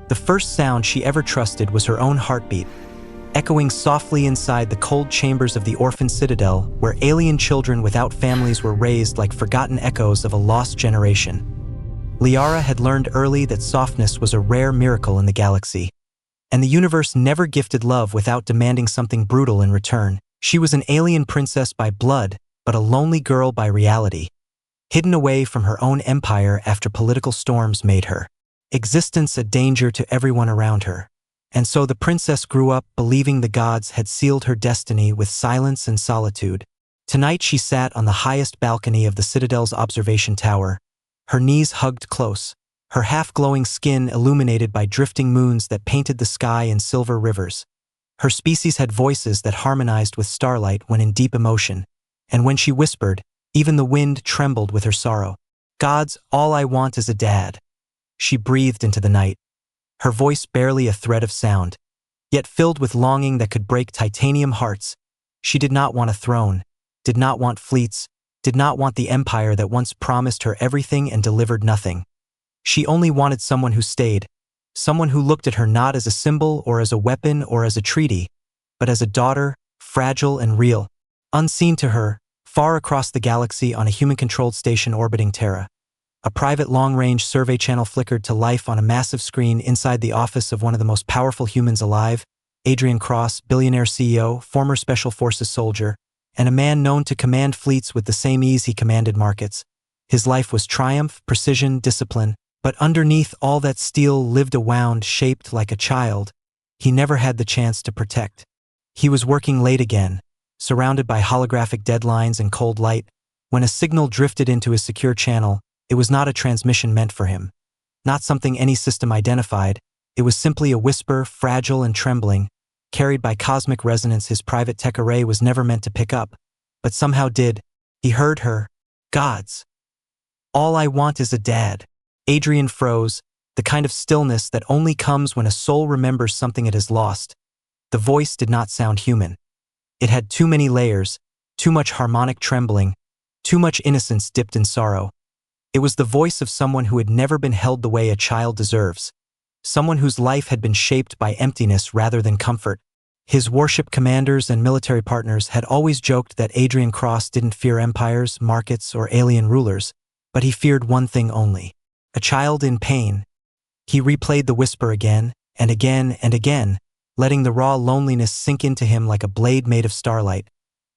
The first sound she ever trusted was her own heartbeat, echoing softly inside the cold chambers of the orphan citadel where alien children without families were raised like forgotten echoes of a lost generation. Liara had learned early that softness was a rare miracle in the galaxy, and the universe never gifted love without demanding something brutal in return. She was an alien princess by blood, but a lonely girl by reality, hidden away from her own empire after political storms made her existence a danger to everyone around her. And so the princess grew up believing the gods had sealed her destiny with silence and solitude. Tonight she sat on the highest balcony of the Citadel's observation tower, her knees hugged close, her half-glowing skin illuminated by drifting moons that painted the sky in silver rivers. Her species had voices that harmonized with starlight when in deep emotion, and when she whispered, even the wind trembled with her sorrow. "Gods, all I want is a dad." She breathed into the night, her voice barely a thread of sound, yet filled with longing that could break titanium hearts. She did not want a throne, did not want fleets, did not want the empire that once promised her everything and delivered nothing. She only wanted someone who stayed, someone who looked at her not as a symbol or as a weapon or as a treaty, but as a daughter, fragile and real, unseen to her, far across the galaxy on a human-controlled station orbiting Terra. A private long-range survey channel flickered to life on a massive screen inside the office of one of the most powerful humans alive, Adrian Cross, billionaire CEO, former Special Forces soldier, and a man known to command fleets with the same ease he commanded markets. His life was triumph, precision, discipline, but underneath all that steel lived a wound shaped like a child he never had the chance to protect. He was working late again, surrounded by holographic deadlines and cold light, when a signal drifted into his secure channel. It was not a transmission meant for him, not something any system identified. It was simply a whisper, fragile and trembling, carried by cosmic resonance his private tech array was never meant to pick up, but somehow did. He heard her. "Gods, all I want is a dad." Adrian froze, the kind of stillness that only comes when a soul remembers something it has lost. The voice did not sound human. It had too many layers, too much harmonic trembling, too much innocence dipped in sorrow. It was the voice of someone who had never been held the way a child deserves, someone whose life had been shaped by emptiness rather than comfort. His warship commanders and military partners had always joked that Adrian Cross didn't fear empires, markets, or alien rulers, but he feared one thing only: a child in pain. He replayed the whisper again and again and again, letting the raw loneliness sink into him like a blade made of starlight.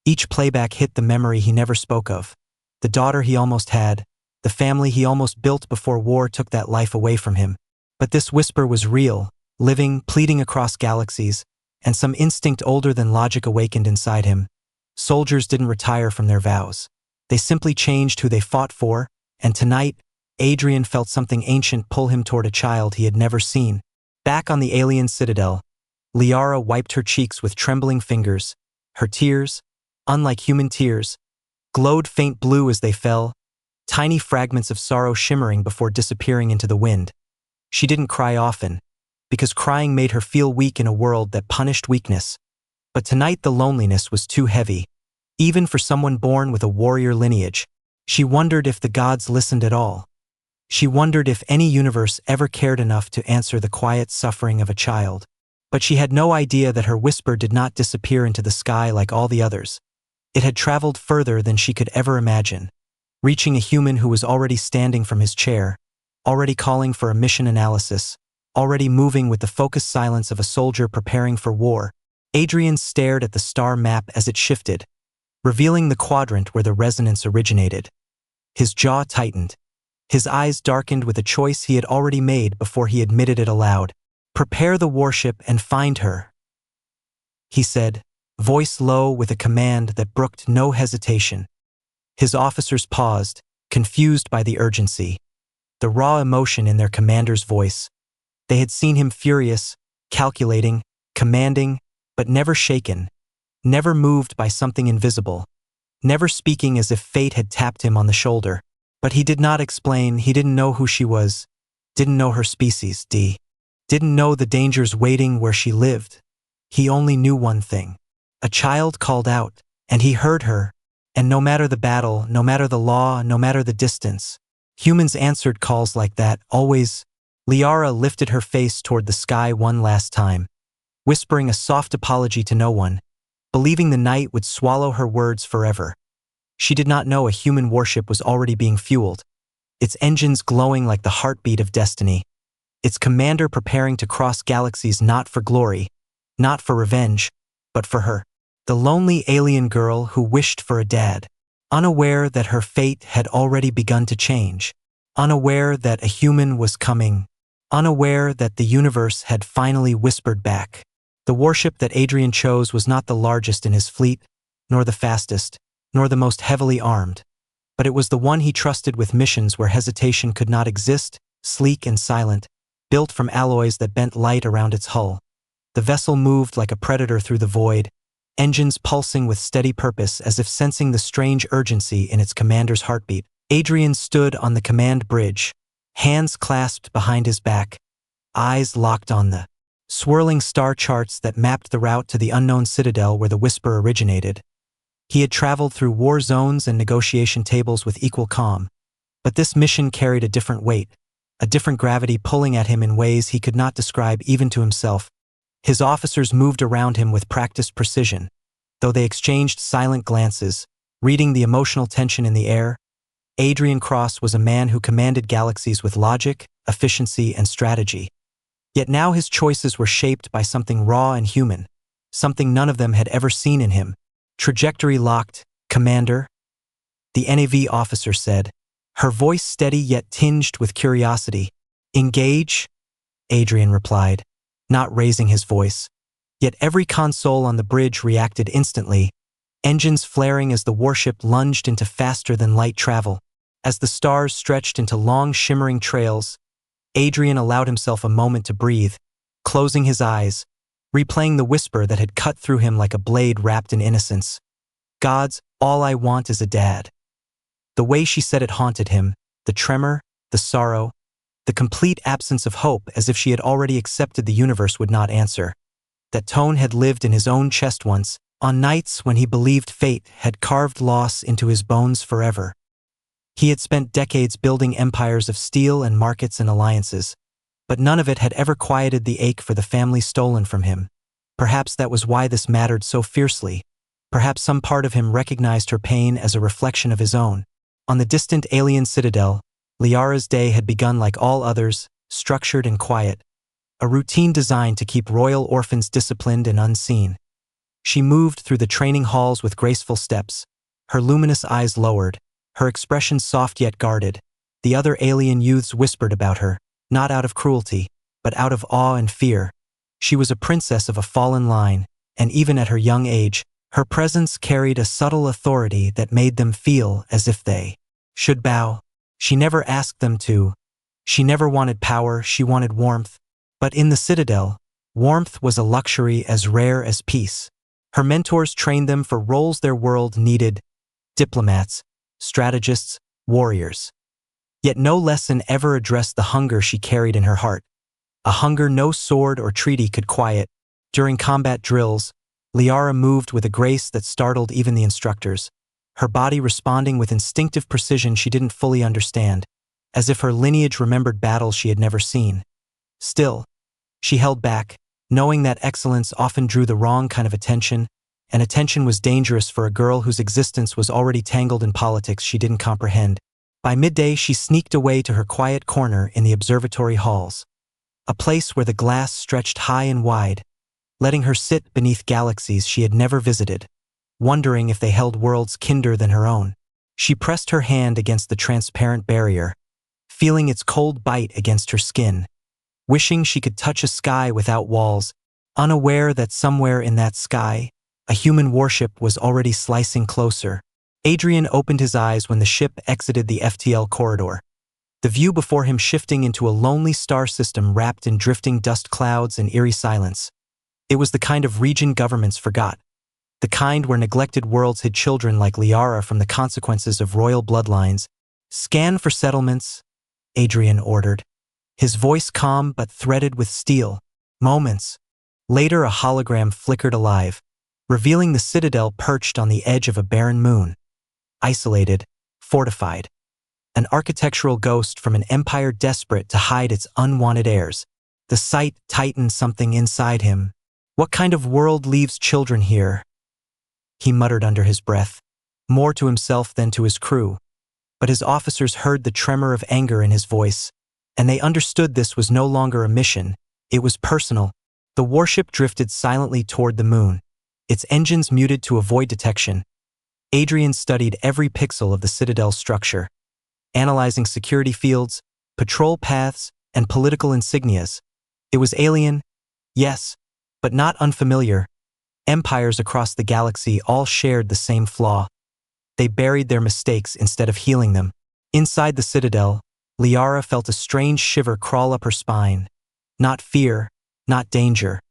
Each playback hit the memory he never spoke of, the daughter he almost had, the family he almost built before war took that life away from him. But this whisper was real, living, pleading across galaxies, and some instinct older than logic awakened inside him. Soldiers didn't retire from their vows. They simply changed who they fought for, and tonight, Adrian felt something ancient pull him toward a child he had never seen. Back on the alien citadel, Liara wiped her cheeks with trembling fingers. Her tears, unlike human tears, glowed faint blue as they fell, tiny fragments of sorrow shimmering before disappearing into the wind. She didn't cry often, because crying made her feel weak in a world that punished weakness. But tonight the loneliness was too heavy, even for someone born with a warrior lineage. She wondered if the gods listened at all. She wondered if any universe ever cared enough to answer the quiet suffering of a child. But she had no idea that her whisper did not disappear into the sky like all the others. It had traveled further than she could ever imagine, reaching a human who was already standing from his chair, already calling for a mission analysis, already moving with the focused silence of a soldier preparing for war. Adrian stared at the star map as it shifted, revealing the quadrant where the resonance originated. His jaw tightened. His eyes darkened with a choice he had already made before he admitted it aloud. "Prepare the warship and find her," he said, voice low with a command that brooked no hesitation. His officers paused, confused by the urgency, the raw emotion in their commander's voice. They had seen him furious, calculating, commanding, but never shaken, never moved by something invisible, never speaking as if fate had tapped him on the shoulder. But he did not explain. He didn't know who she was, didn't know her species, didn't know the dangers waiting where she lived. He only knew one thing. A child called out, and he heard her, and no matter the battle, no matter the law, no matter the distance, humans answered calls like that, always. Liara lifted her face toward the sky one last time, whispering a soft apology to no one, believing the night would swallow her words forever. She did not know a human warship was already being fueled, its engines glowing like the heartbeat of destiny, its commander preparing to cross galaxies not for glory, not for revenge, but for her, the lonely alien girl who wished for a dad, unaware that her fate had already begun to change, unaware that a human was coming, unaware that the universe had finally whispered back. The warship that Adrian chose was not the largest in his fleet, nor the fastest, nor the most heavily armed, but it was the one he trusted with missions where hesitation could not exist, sleek and silent, built from alloys that bent light around its hull. The vessel moved like a predator through the void, engines pulsing with steady purpose as if sensing the strange urgency in its commander's heartbeat. Adrian stood on the command bridge, hands clasped behind his back, eyes locked on the swirling star charts that mapped the route to the unknown citadel where the whisper originated. He had traveled through war zones and negotiation tables with equal calm, but this mission carried a different weight, a different gravity pulling at him in ways he could not describe even to himself. His officers moved around him with practiced precision, though they exchanged silent glances, reading the emotional tension in the air. Adrian Cross was a man who commanded galaxies with logic, efficiency, and strategy. Yet now his choices were shaped by something raw and human, something none of them had ever seen in him. Trajectory locked, Commander, the NAV officer said, her voice steady yet tinged with curiosity. Engage, Adrian replied, not raising his voice. Yet every console on the bridge reacted instantly, engines flaring as the warship lunged into faster-than-light travel. As the stars stretched into long shimmering trails, Adrian allowed himself a moment to breathe, closing his eyes, replaying the whisper that had cut through him like a blade wrapped in innocence. God's, all I want is a dad. The way she said it haunted him, the tremor, the sorrow, the complete absence of hope, as if she had already accepted the universe would not answer. That tone had lived in his own chest once, on nights when he believed fate had carved loss into his bones forever. He had spent decades building empires of steel and markets and alliances, but none of it had ever quieted the ache for the family stolen from him. Perhaps that was why this mattered so fiercely. Perhaps some part of him recognized her pain as a reflection of his own. On the distant alien citadel, Liara's day had begun like all others, structured and quiet, a routine designed to keep royal orphans disciplined and unseen. She moved through the training halls with graceful steps, her luminous eyes lowered, her expression soft yet guarded. The other alien youths whispered about her, not out of cruelty, but out of awe and fear. She was a princess of a fallen line, and even at her young age, her presence carried a subtle authority that made them feel as if they should bow. She never asked them to. She never wanted power, she wanted warmth. But in the Citadel, warmth was a luxury as rare as peace. Her mentors trained them for roles their world needed: diplomats, strategists, warriors. Yet no lesson ever addressed the hunger she carried in her heart, a hunger no sword or treaty could quiet. During combat drills, Liara moved with a grace that startled even the instructors, her body responding with instinctive precision she didn't fully understand, as if her lineage remembered battles she had never seen. Still, she held back, knowing that excellence often drew the wrong kind of attention, and attention was dangerous for a girl whose existence was already tangled in politics she didn't comprehend. By midday, she sneaked away to her quiet corner in the observatory halls, a place where the glass stretched high and wide, letting her sit beneath galaxies she had never visited, wondering if they held worlds kinder than her own. She pressed her hand against the transparent barrier, feeling its cold bite against her skin, wishing she could touch a sky without walls, unaware that somewhere in that sky, a human warship was already slicing closer. Adrian opened his eyes when the ship exited the FTL corridor, the view before him shifting into a lonely star system wrapped in drifting dust clouds and eerie silence. It was the kind of region governments forgot, the kind where neglected worlds hid children like Liara from the consequences of royal bloodlines. "Scan for settlements," Adrian ordered, his voice calm but threaded with steel. Moments later, a hologram flickered alive, revealing the citadel perched on the edge of a barren moon. Isolated, fortified. an architectural ghost from an empire desperate to hide its unwanted heirs. The sight tightened something inside him. What kind of world leaves children here? He muttered under his breath, more to himself than to his crew. But his officers heard the tremor of anger in his voice, and they understood this was no longer a mission, it was personal. The warship drifted silently toward the moon, its engines muted to avoid detection. Adrian studied every pixel of the Citadel's structure, analyzing security fields, patrol paths, and political insignias. It was alien, yes, but not unfamiliar. Empires across the galaxy all shared the same flaw. They buried their mistakes instead of healing them. Inside the Citadel, Liara felt a strange shiver crawl up her spine. Not fear, not danger,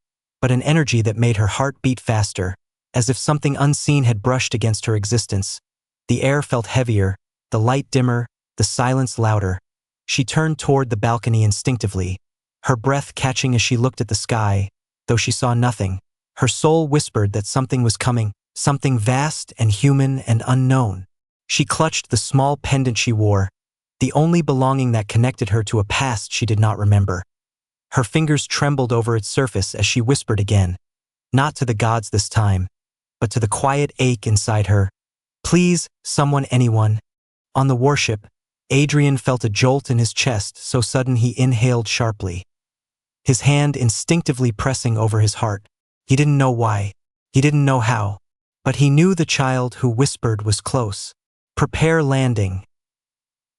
but an energy that made her heart beat faster, as if something unseen had brushed against her existence. The air felt heavier, the light dimmer, the silence louder. She turned toward the balcony instinctively, her breath catching as she looked at the sky, though she saw nothing. Her soul whispered that something was coming, something vast and human and unknown. She clutched the small pendant she wore, the only belonging that connected her to a past she did not remember. Her fingers trembled over its surface as she whispered again, not to the gods this time, but to the quiet ache inside her. Please, someone, anyone. On the warship, Adrian felt a jolt in his chest so sudden he inhaled sharply, his hand instinctively pressing over his heart. He didn't know why, he didn't know how, but he knew the child who whispered was close. Prepare landing,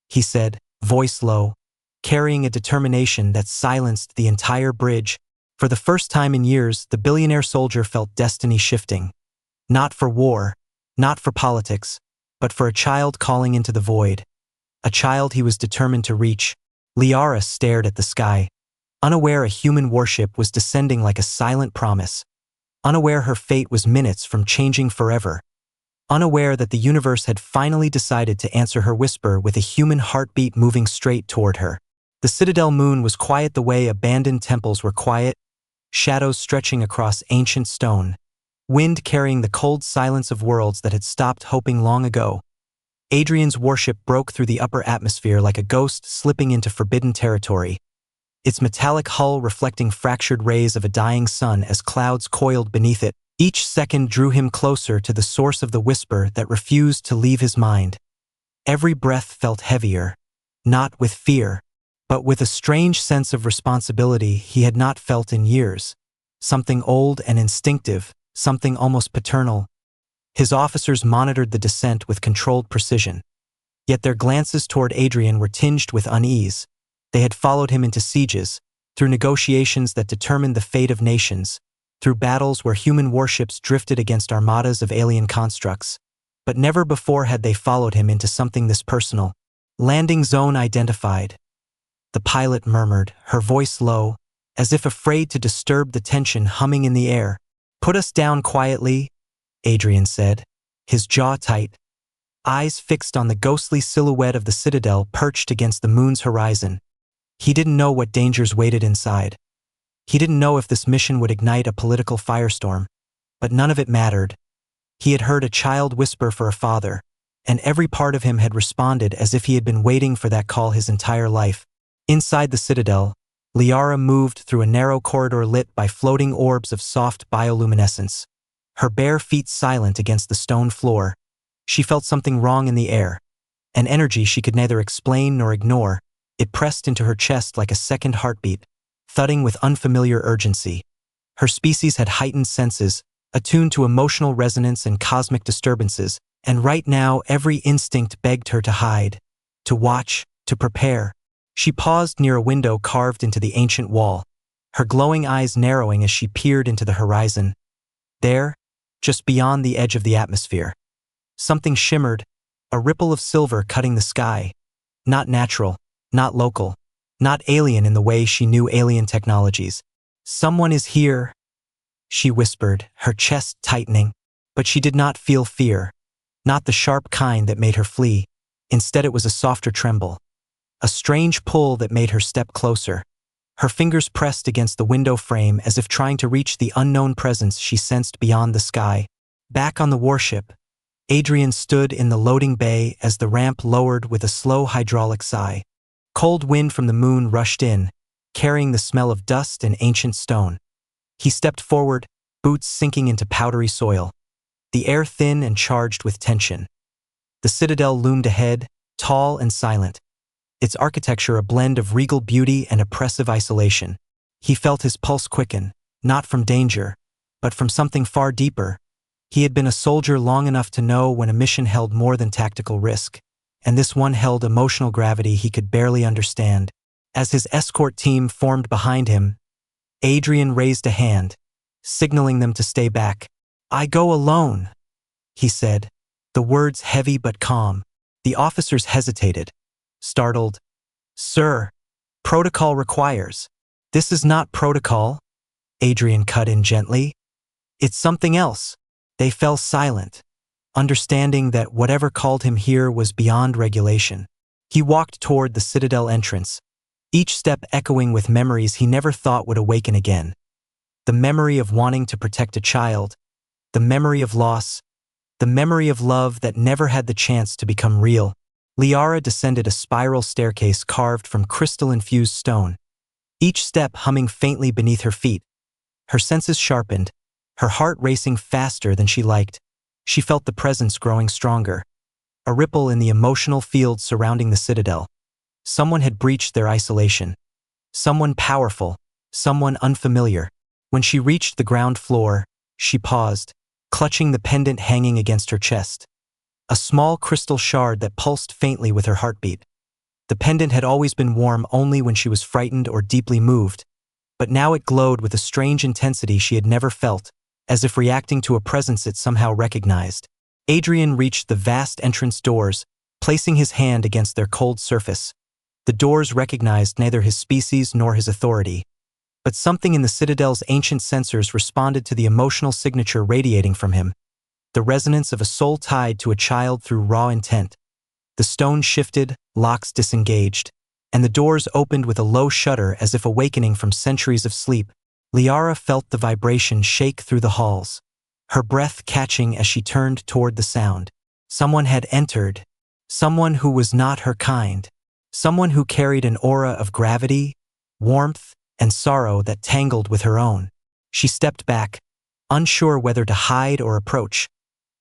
he said, voice low, carrying a determination that silenced the entire bridge. For the first time in years, the billionaire soldier felt destiny shifting. Not for war, not for politics, but for a child calling into the void. A child he was determined to reach. Liara stared at the sky, unaware a human warship was descending like a silent promise. Unaware her fate was minutes from changing forever. Unaware that the universe had finally decided to answer her whisper with a human heartbeat moving straight toward her. The Citadel moon was quiet the way abandoned temples were quiet, shadows stretching across ancient stone, wind carrying the cold silence of worlds that had stopped hoping long ago. Adrian's warship broke through the upper atmosphere like a ghost slipping into forbidden territory, its metallic hull reflecting fractured rays of a dying sun as clouds coiled beneath it. Each second drew him closer to the source of the whisper that refused to leave his mind. Every breath felt heavier, not with fear, but with a strange sense of responsibility he had not felt in years. Something old and instinctive, something almost paternal. His officers monitored the descent with controlled precision. Yet their glances toward Adrian were tinged with unease. They had followed him into sieges, through negotiations that determined the fate of nations, through battles where human warships drifted against armadas of alien constructs. But never before had they followed him into something this personal. Landing zone identified. The pilot murmured, her voice low, as if afraid to disturb the tension humming in the air. Put us down quietly, Adrian said, his jaw tight, eyes fixed on the ghostly silhouette of the Citadel perched against the moon's horizon. He didn't know what dangers waited inside. He didn't know if this mission would ignite a political firestorm, but none of it mattered. He had heard a child whisper for a father, and every part of him had responded as if he had been waiting for that call his entire life. Inside the Citadel, Liara moved through a narrow corridor lit by floating orbs of soft bioluminescence, her bare feet silent against the stone floor. She felt something wrong in the air, an energy she could neither explain nor ignore. It pressed into her chest like a second heartbeat, thudding with unfamiliar urgency. Her species had heightened senses, attuned to emotional resonance and cosmic disturbances, and right now every instinct begged her to hide, to watch, to prepare. She paused near a window carved into the ancient wall, her glowing eyes narrowing as she peered into the horizon. There, just beyond the edge of the atmosphere, something shimmered, a ripple of silver cutting the sky. Not natural, not local, not alien in the way she knew alien technologies. Someone is here, she whispered, her chest tightening. But she did not feel fear, not the sharp kind that made her flee. Instead it was a softer tremble, a strange pull that made her step closer. Her fingers pressed against the window frame as if trying to reach the unknown presence she sensed beyond the sky. Back on the warship, Adrian stood in the loading bay as the ramp lowered with a slow hydraulic sigh. Cold wind from the moon rushed in, carrying the smell of dust and ancient stone. He stepped forward, boots sinking into powdery soil, the air thin and charged with tension. The citadel loomed ahead, tall and silent, its architecture a blend of regal beauty and oppressive isolation. He felt his pulse quicken, not from danger, but from something far deeper. He had been a soldier long enough to know when a mission held more than tactical risk, and this one held emotional gravity he could barely understand. As his escort team formed behind him, Adrian raised a hand, signaling them to stay back. "I go alone," he said, the words heavy but calm. The officers hesitated, startled. "Sir, protocol requires." "This is not protocol," Adrian cut in gently. "It's something else." They fell silent, understanding that whatever called him here was beyond regulation. He walked toward the citadel entrance, each step echoing with memories he never thought would awaken again. The memory of wanting to protect a child, the memory of loss, the memory of love that never had the chance to become real. Liara descended a spiral staircase carved from crystal-infused stone, each step humming faintly beneath her feet. Her senses sharpened, her heart racing faster than she liked. She felt the presence growing stronger, a ripple in the emotional field surrounding the citadel. Someone had breached their isolation. Someone powerful, someone unfamiliar. When she reached the ground floor, she paused, clutching the pendant hanging against her chest. A small crystal shard that pulsed faintly with her heartbeat. The pendant had always been warm only when she was frightened or deeply moved, but now it glowed with a strange intensity she had never felt, as if reacting to a presence it somehow recognized. Adrian reached the vast entrance doors, placing his hand against their cold surface. The doors recognized neither his species nor his authority, but something in the citadel's ancient sensors responded to the emotional signature radiating from him, the resonance of a soul tied to a child through raw intent. The stone shifted, locks disengaged, and the doors opened with a low shudder as if awakening from centuries of sleep. Liara felt the vibration shake through the halls, her breath catching as she turned toward the sound. Someone had entered, someone who was not her kind, someone who carried an aura of gravity, warmth, and sorrow that tangled with her own. She stepped back, unsure whether to hide or approach,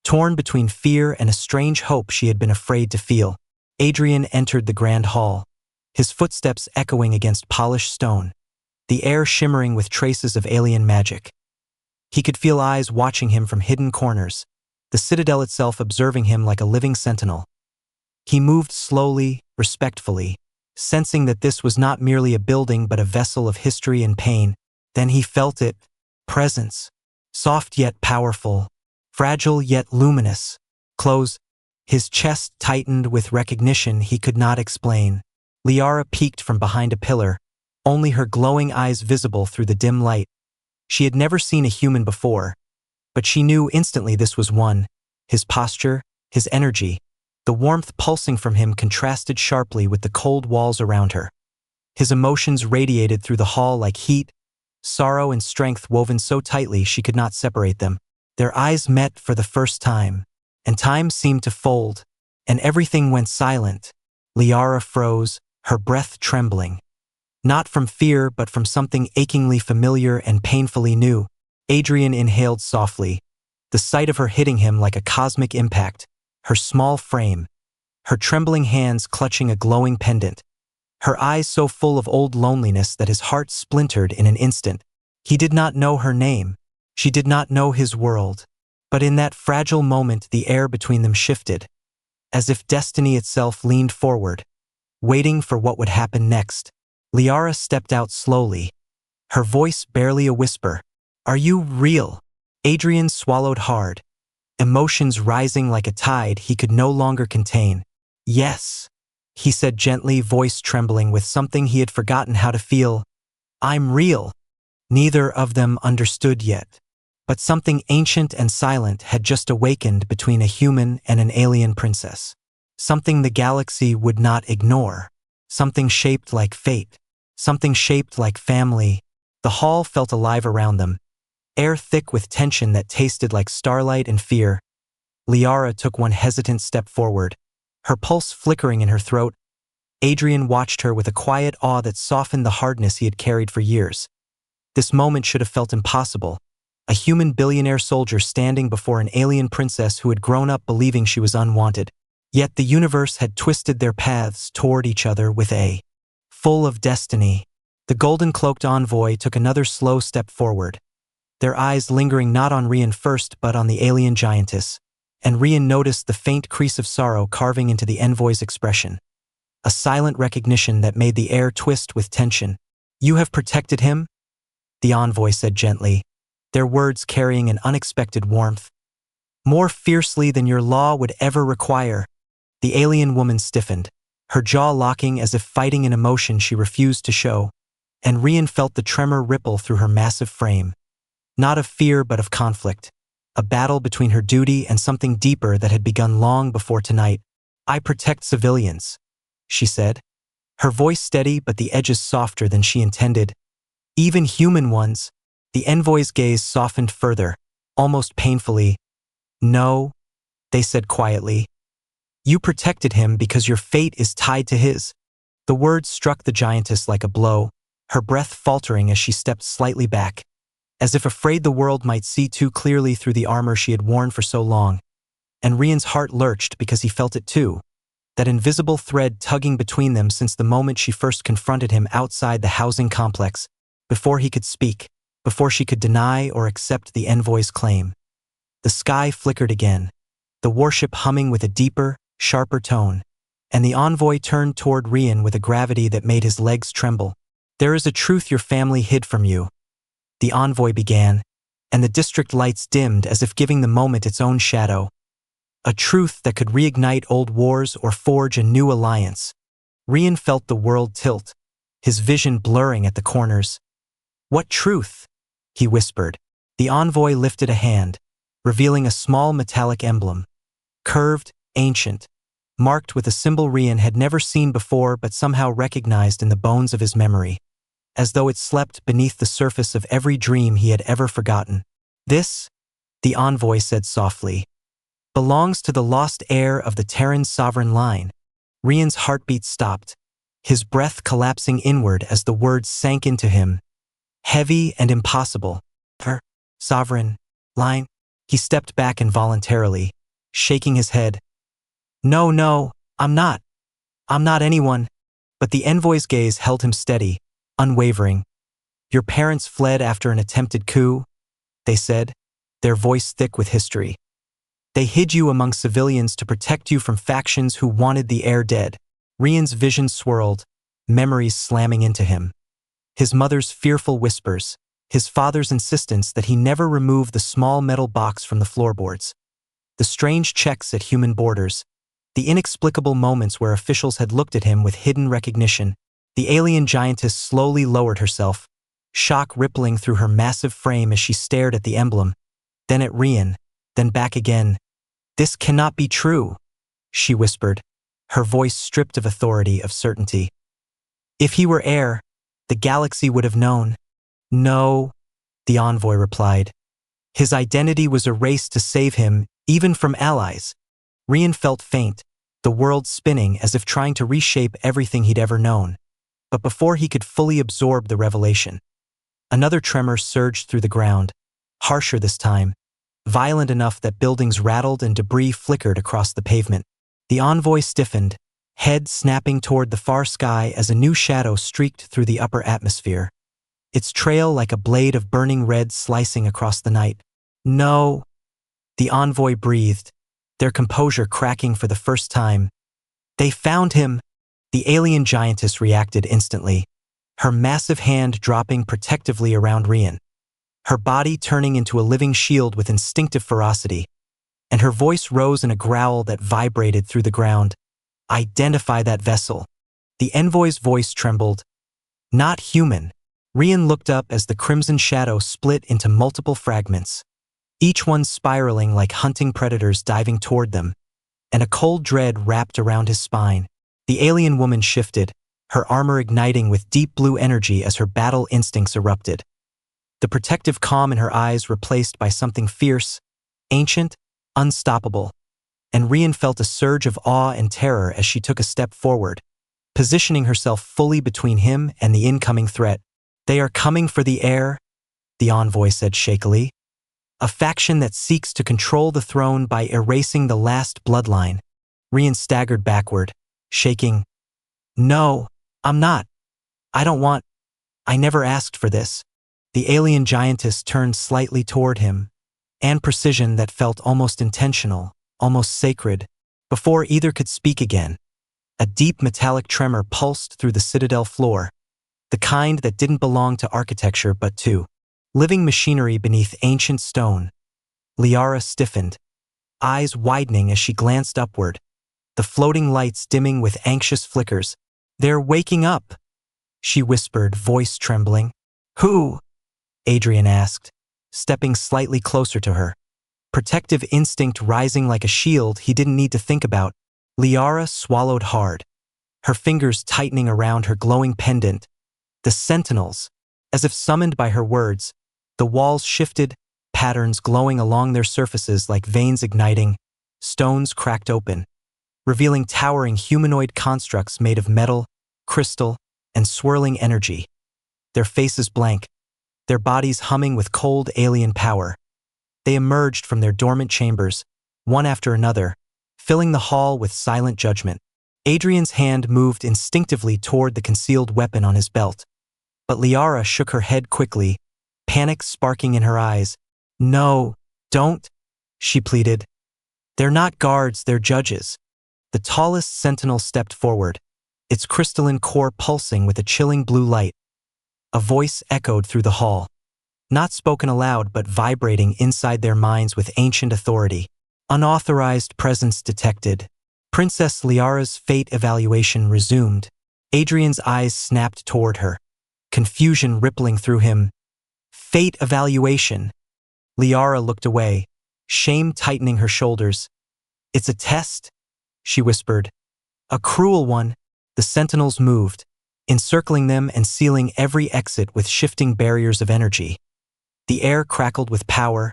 torn between fear and a strange hope she had been afraid to feel. Adrian entered the grand hall, his footsteps echoing against polished stone, the air shimmering with traces of alien magic. He could feel eyes watching him from hidden corners, the citadel itself observing him like a living sentinel. He moved slowly, respectfully, sensing that this was not merely a building but a vessel of history and pain. Then he felt it, presence, soft yet powerful, fragile yet luminous. Close. His chest tightened with recognition he could not explain. Liara peeked from behind a pillar, only her glowing eyes visible through the dim light. She had never seen a human before, but she knew instantly this was one. His posture, his energy, the warmth pulsing from him contrasted sharply with the cold walls around her. His emotions radiated through the hall like heat, sorrow and strength woven so tightly she could not separate them. Their eyes met for the first time, and time seemed to fold, and everything went silent. Liara froze, her breath trembling. Not from fear, but from something achingly familiar and painfully new. Adrian inhaled softly, the sight of her hitting him like a cosmic impact, her small frame, her trembling hands clutching a glowing pendant, her eyes so full of old loneliness that his heart splintered in an instant. He did not know her name. She did not know his world. But in that fragile moment the air between them shifted, as if destiny itself leaned forward, waiting for what would happen next. Liara stepped out slowly, her voice barely a whisper. "Are you real?" Adrian swallowed hard, emotions rising like a tide he could no longer contain. "Yes," he said gently, voice trembling with something he had forgotten how to feel. "I'm real." Neither of them understood yet, but something ancient and silent had just awakened between a human and an alien princess. Something the galaxy would not ignore. Something shaped like fate. Something shaped like family. The hall felt alive around them, air thick with tension that tasted like starlight and fear. Liara took one hesitant step forward, her pulse flickering in her throat. Adrian watched her with a quiet awe that softened the hardness he had carried for years. This moment should have felt impossible. A human billionaire soldier standing before an alien princess who had grown up believing she was unwanted. Yet the universe had twisted their paths toward each other with a full of destiny. The golden-cloaked envoy took another slow step forward, their eyes lingering not on Rian first but on the alien giantess, and Rian noticed the faint crease of sorrow carving into the envoy's expression. A silent recognition that made the air twist with tension. "You have protected him?" the envoy said gently, their words carrying an unexpected warmth. "More fiercely than your law would ever require." The alien woman stiffened, her jaw locking as if fighting an emotion she refused to show, and Rian felt the tremor ripple through her massive frame. Not of fear but of conflict, a battle between her duty and something deeper that had begun long before tonight. "I protect civilians," she said, her voice steady but the edges softer than she intended. "Even human ones." The envoy's gaze softened further, almost painfully. "No," they said quietly. "You protected him because your fate is tied to his." The words struck the giantess like a blow, her breath faltering as she stepped slightly back, as if afraid the world might see too clearly through the armor she had worn for so long. And Rian's heart lurched because he felt it too, that invisible thread tugging between them since the moment she first confronted him outside the housing complex, before he could speak, before she could deny or accept the envoy's claim. The sky flickered again, the warship humming with a deeper, sharper tone, and the envoy turned toward Rian with a gravity that made his legs tremble. "There is a truth your family hid from you," the envoy began, and the district lights dimmed as if giving the moment its own shadow. "A truth that could reignite old wars or forge a new alliance." Rian felt the world tilt, his vision blurring at the corners. "What truth?" he whispered. The envoy lifted a hand, revealing a small metallic emblem, curved, ancient, marked with a symbol Rian had never seen before but somehow recognized in the bones of his memory, as though it slept beneath the surface of every dream he had ever forgotten. "This," the envoy said softly, "belongs to the lost heir of the Terran sovereign line." Rian's heartbeat stopped, his breath collapsing inward as the words sank into him. Heavy and impossible. "Her sovereign line?" He stepped back involuntarily, shaking his head. No, I'm not anyone." But the envoy's gaze held him steady, unwavering. "Your parents fled after an attempted coup," they said, their voice thick with history. "They hid you among civilians to protect you from factions who wanted the heir dead." Rian's vision swirled, memories slamming into him. His mother's fearful whispers, his father's insistence that he never remove the small metal box from the floorboards, the strange checks at human borders, the inexplicable moments where officials had looked at him with hidden recognition. The alien giantess slowly lowered herself, shock rippling through her massive frame as she stared at the emblem, then at Rian, then back again. "This cannot be true," she whispered, her voice stripped of authority, of certainty. "If he were heir, the galaxy would have known." "No," the envoy replied. "His identity was erased to save him, even from allies." Rian felt faint, the world spinning as if trying to reshape everything he'd ever known. But before he could fully absorb the revelation, another tremor surged through the ground, harsher this time, violent enough that buildings rattled and debris flickered across the pavement. The envoy stiffened, head snapping toward the far sky as a new shadow streaked through the upper atmosphere, its trail like a blade of burning red slicing across the night. "No," the envoy breathed, their composure cracking for the first time. "They found him." The alien giantess reacted instantly, her massive hand dropping protectively around Rian, her body turning into a living shield with instinctive ferocity, and her voice rose in a growl that vibrated through the ground. "Identify that vessel." The envoy's voice trembled. "Not human." Rian looked up as the crimson shadow split into multiple fragments, each one spiraling like hunting predators diving toward them, and a cold dread wrapped around his spine. The alien woman shifted, her armor igniting with deep blue energy as her battle instincts erupted. The protective calm in her eyes replaced by something fierce, ancient, unstoppable, and Rian felt a surge of awe and terror as she took a step forward, positioning herself fully between him and the incoming threat. "They are coming for the heir," the envoy said shakily. "A faction that seeks to control the throne by erasing the last bloodline." Rian staggered backward, shaking. "No, I'm not. I don't want. I never asked for this." The alien giantess turned slightly toward him, and precision that felt almost intentional, almost sacred. Before either could speak again, a deep metallic tremor pulsed through the citadel floor, the kind that didn't belong to architecture but to living machinery beneath ancient stone. Liara stiffened, eyes widening as she glanced upward, the floating lights dimming with anxious flickers. "They're waking up," she whispered, voice trembling. "Who?" Adrian asked, stepping slightly closer to her, protective instinct rising like a shield he didn't need to think about. Liara swallowed hard, her fingers tightening around her glowing pendant. "The Sentinels." As if summoned by her words, the walls shifted, patterns glowing along their surfaces like veins igniting. Stones cracked open, revealing towering humanoid constructs made of metal, crystal, and swirling energy. Their faces blank, their bodies humming with cold alien power. They emerged from their dormant chambers, one after another, filling the hall with silent judgment. Adrian's hand moved instinctively toward the concealed weapon on his belt, but Liara shook her head quickly, panic sparking in her eyes. "No, don't," she pleaded. "They're not guards, they're judges." The tallest sentinel stepped forward, its crystalline core pulsing with a chilling blue light. A voice echoed through the hall, not spoken aloud but vibrating inside their minds with ancient authority. "Unauthorized presence detected." Princess Liara's fate evaluation resumed. Adrian's eyes snapped toward her, confusion rippling through him. "Fate evaluation." Liara looked away, shame tightening her shoulders. "It's a test," she whispered. "A cruel one." The sentinels moved, encircling them and sealing every exit with shifting barriers of energy. The air crackled with power,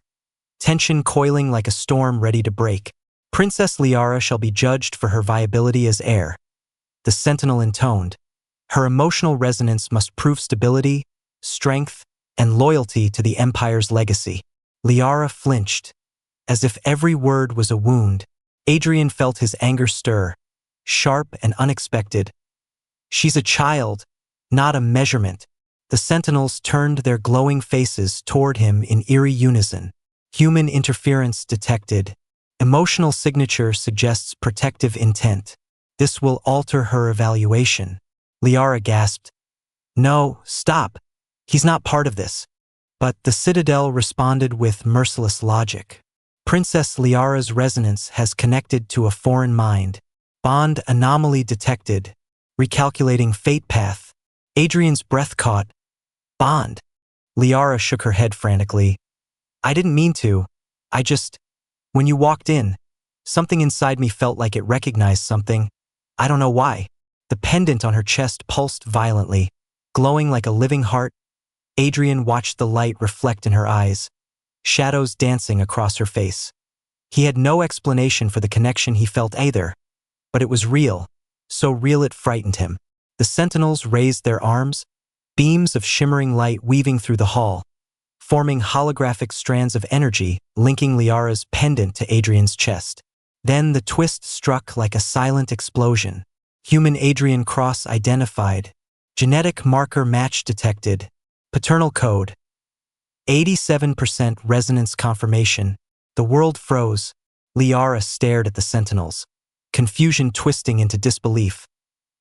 tension coiling like a storm ready to break. "Princess Liara shall be judged for her viability as heir," the sentinel intoned. "Her emotional resonance must prove stability, strength, and loyalty to the Empire's legacy." Liara flinched, as if every word was a wound. Adrian felt his anger stir, sharp and unexpected. "She's a child, not a measurement." The sentinels turned their glowing faces toward him in eerie unison. "Human interference detected. Emotional signature suggests protective intent. This will alter her evaluation." Liara gasped. "No, stop. He's not part of this." But the Citadel responded with merciless logic. "Princess Liara's resonance has connected to a foreign mind. Bond anomaly detected. Recalculating fate path." Adrian's breath caught. "Bond." Liara shook her head frantically. "I didn't mean to. I just... When you walked in, something inside me felt like it recognized something. I don't know why." The pendant on her chest pulsed violently, glowing like a living heart. Adrian watched the light reflect in her eyes, shadows dancing across her face. He had no explanation for the connection he felt either, but it was real, so real it frightened him. The sentinels raised their arms, beams of shimmering light weaving through the hall, forming holographic strands of energy linking Liara's pendant to Adrian's chest. Then the twist struck like a silent explosion. Human Adrian Cross identified. Genetic marker match detected. Paternal code. 87% resonance confirmation. The world froze. Liara stared at the sentinels, confusion twisting into disbelief,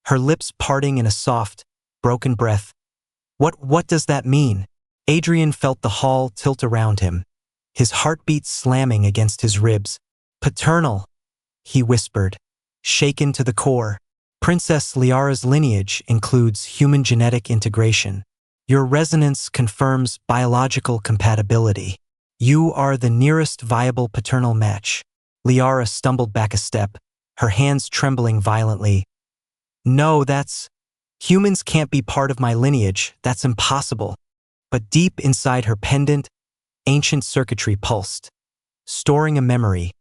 her lips parting in a soft, broken breath. What does that mean?" Adrian felt the hall tilt around him, his heartbeat slamming against his ribs. "Paternal," he whispered, shaken to the core. "Princess Liara's lineage includes human genetic integration. Your resonance confirms biological compatibility. You are the nearest viable paternal match." Liara stumbled back a step, her hands trembling violently. "No, humans can't be part of my lineage, that's impossible." But deep inside her pendant, ancient circuitry pulsed, storing a memory,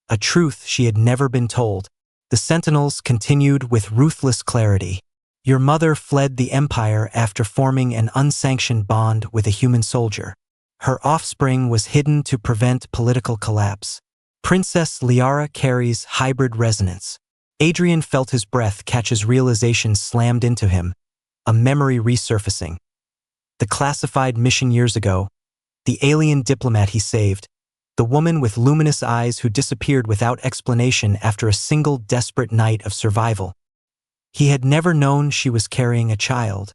a truth she had never been told. The sentinels continued with ruthless clarity. Your mother fled the Empire after forming an unsanctioned bond with a human soldier. Her offspring was hidden to prevent political collapse. Princess Liara carries hybrid resonance. Adrian felt his breath catch as realization slammed into him, a memory resurfacing. The classified mission years ago, the alien diplomat he saved, the woman with luminous eyes who disappeared without explanation after a single desperate night of survival. He had never known she was carrying a child.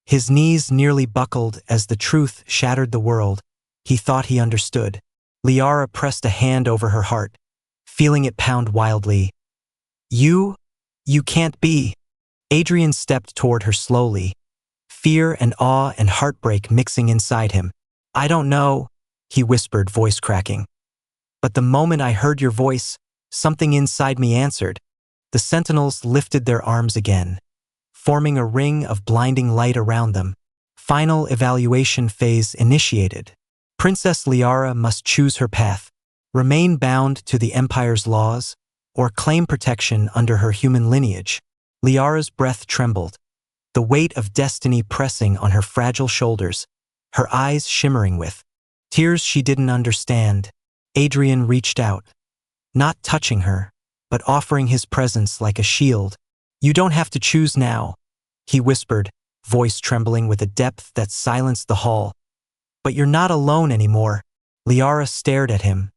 His knees nearly buckled as the truth shattered the world he thought he understood. Liara pressed a hand over her heart, feeling it pound wildly. You can't be. Adrian stepped toward her slowly, fear and awe and heartbreak mixing inside him. I don't know, he whispered, voice cracking. But the moment I heard your voice, something inside me answered. The sentinels lifted their arms again, forming a ring of blinding light around them. Final evaluation phase initiated. Princess Liara must choose her path, remain bound to the Empire's laws, or claim protection under her human lineage. Liara's breath trembled, the weight of destiny pressing on her fragile shoulders, her eyes shimmering with tears she didn't understand. Adrian reached out, not touching her, but offering his presence like a shield. You don't have to choose now, he whispered, voice trembling with a depth that silenced the hall. But you're not alone anymore. Liara stared at him,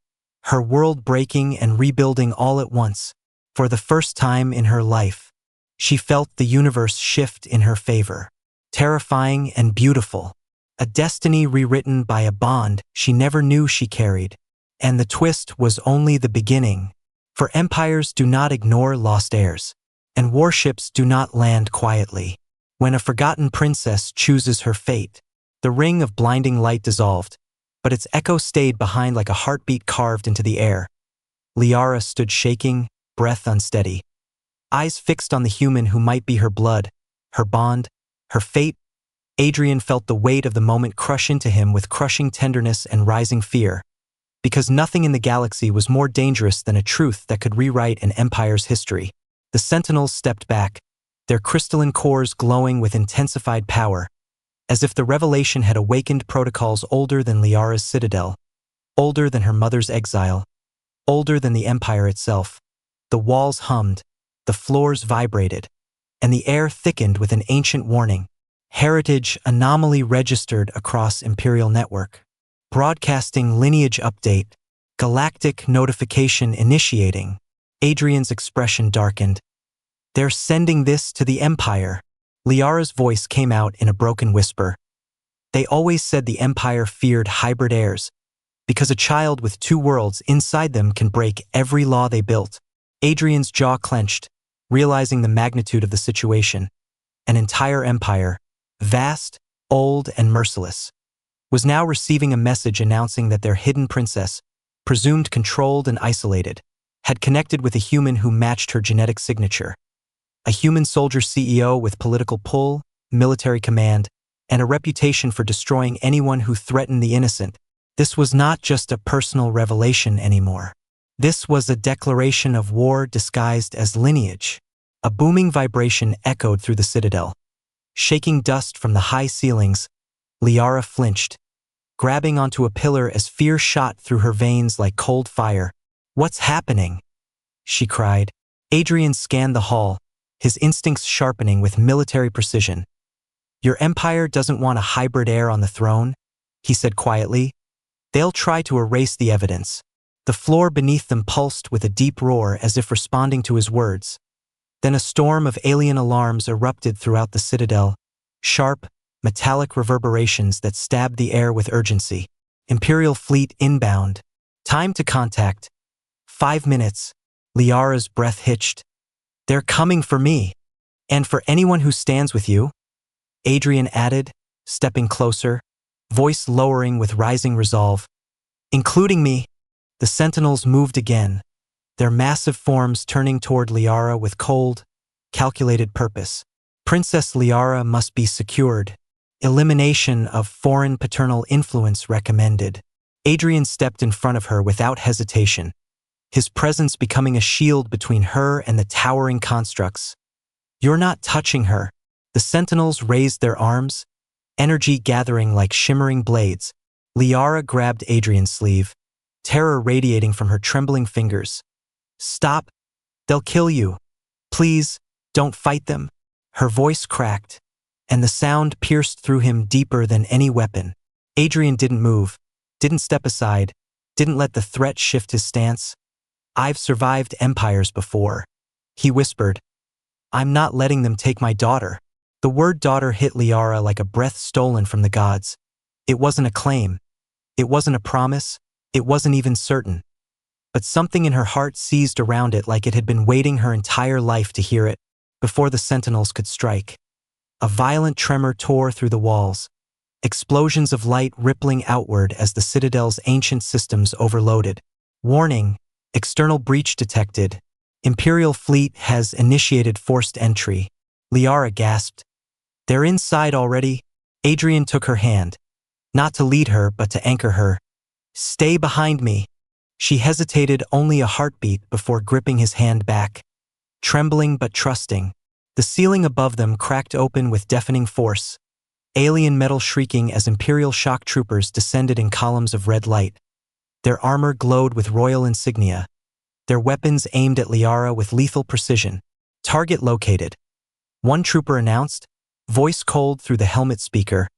her world breaking and rebuilding all at once. For the first time in her life, she felt the universe shift in her favor. Terrifying and beautiful. A destiny rewritten by a bond she never knew she carried. And the twist was only the beginning. For empires do not ignore lost heirs, and warships do not land quietly. When a forgotten princess chooses her fate, the ring of blinding light dissolved, but its echo stayed behind like a heartbeat carved into the air. Liara stood shaking, breath unsteady, eyes fixed on the human who might be her blood, her bond, her fate. Adrian felt the weight of the moment crush into him with crushing tenderness and rising fear, because nothing in the galaxy was more dangerous than a truth that could rewrite an empire's history. The sentinels stepped back, their crystalline cores glowing with intensified power, as if the revelation had awakened protocols older than Liara's citadel, older than her mother's exile, older than the empire itself. The walls hummed, the floors vibrated, and the air thickened with an ancient warning. Heritage anomaly registered across Imperial network. Broadcasting lineage update. Galactic notification initiating. Adrian's expression darkened. They're sending this to the Empire. Liara's voice came out in a broken whisper. They always said the Empire feared hybrid heirs, because a child with two worlds inside them can break every law they built. Adrian's jaw clenched, realizing the magnitude of the situation. An entire empire, vast, old, and merciless, was now receiving a message announcing that their hidden princess, presumed controlled and isolated, had connected with a human who matched her genetic signature. A human soldier CEO with political pull, military command, and a reputation for destroying anyone who threatened the innocent. This was not just a personal revelation anymore. This was a declaration of war disguised as lineage. A booming vibration echoed through the citadel. Shaking dust from the high ceilings, Liara flinched, grabbing onto a pillar as fear shot through her veins like cold fire. What's happening? She cried. Adrian scanned the hall, his instincts sharpening with military precision. Your empire doesn't want a hybrid heir on the throne, he said quietly. They'll try to erase the evidence. The floor beneath them pulsed with a deep roar as if responding to his words. Then a storm of alien alarms erupted throughout the citadel, sharp, metallic reverberations that stabbed the air with urgency. Imperial fleet inbound. Time to contact. 5 minutes. Liara's breath hitched. They're coming for me. And for anyone who stands with you, Adrian added, stepping closer, voice lowering with rising resolve. Including me. The sentinels moved again, their massive forms turning toward Liara with cold, calculated purpose. Princess Liara must be secured. Elimination of foreign paternal influence recommended. Adrian stepped in front of her without hesitation, his presence becoming a shield between her and the towering constructs. "You're not touching her." The sentinels raised their arms, energy gathering like shimmering blades. Liara grabbed Adrian's sleeve, terror radiating from her trembling fingers. "Stop! They'll kill you. Please, don't fight them." Her voice cracked, and the sound pierced through him deeper than any weapon. Adrian didn't move, didn't step aside, didn't let the threat shift his stance. "I've survived empires before," he whispered. "I'm not letting them take my daughter." The word daughter hit Liara like a breath stolen from the gods. It wasn't a claim. It wasn't a promise. It wasn't even certain. But something in her heart seized around it like it had been waiting her entire life to hear it, before the sentinels could strike. A violent tremor tore through the walls, explosions of light rippling outward as the Citadel's ancient systems overloaded. "Warning, external breach detected. Imperial fleet has initiated forced entry." Liara gasped. "They're inside already?" Adrian took her hand, not to lead her but to anchor her. "Stay behind me." She hesitated only a heartbeat before gripping his hand back. Trembling but trusting, the ceiling above them cracked open with deafening force, alien metal shrieking as Imperial shock troopers descended in columns of red light. Their armor glowed with royal insignia, their weapons aimed at Liara with lethal precision. "Target located," one trooper announced, voice cold through the helmet speaker.